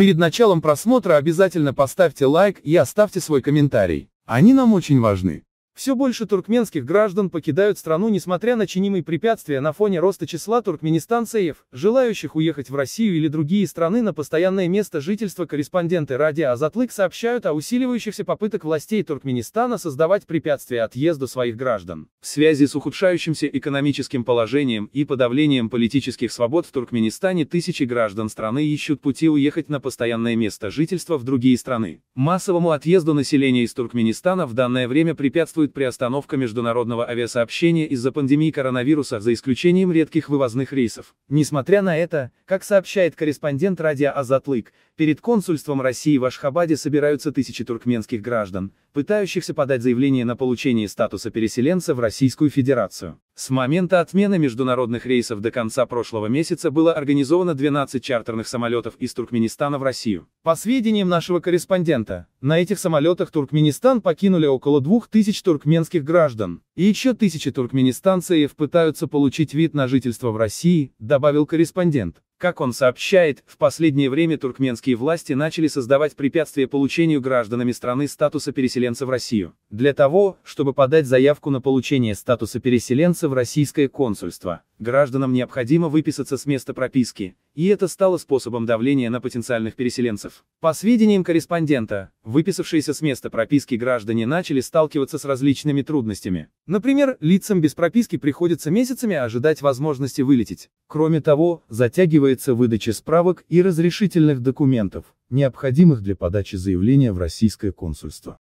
Перед началом просмотра обязательно поставьте лайк и оставьте свой комментарий. Они нам очень важны. Все больше туркменских граждан покидают страну, несмотря на чинимые препятствия на фоне роста числа туркменистанцев, желающих уехать в Россию или другие страны на постоянное место жительства. Корреспонденты радио Азатлык сообщают о усиливающихся попытках властей Туркменистана создавать препятствия отъезду своих граждан. В связи с ухудшающимся экономическим положением и подавлением политических свобод в Туркменистане тысячи граждан страны ищут пути уехать на постоянное место жительства в другие страны. Массовому отъезду населения из Туркменистана в данное время препятствует приостановка международного авиасообщения из-за пандемии коронавируса, за исключением редких вывозных рейсов. Несмотря на это, как сообщает корреспондент радио Азатлык, перед консульством России в Ашхабаде собираются тысячи туркменских граждан, пытающихся подать заявление на получение статуса переселенца в Российскую Федерацию. С момента отмены международных рейсов до конца прошлого месяца было организовано 12 чартерных самолетов из Туркменистана в Россию. По сведениям нашего корреспондента, на этих самолетах Туркменистан покинули около 2000 туркменских граждан, и еще тысячи туркменистанцев пытаются получить вид на жительство в России, добавил корреспондент. Как он сообщает, в последнее время туркменские власти начали создавать препятствия получению гражданами страны статуса переселенца в Россию. Для того, чтобы подать заявку на получение статуса переселенца в российское консульство, гражданам необходимо выписаться с места прописки, и это стало способом давления на потенциальных переселенцев. По сведениям корреспондента, выписавшиеся с места прописки граждане начали сталкиваться с различными трудностями. Например, лицам без прописки приходится месяцами ожидать возможности вылететь. Кроме того, затягивается выдача справок и разрешительных документов, необходимых для подачи заявления в российское консульство.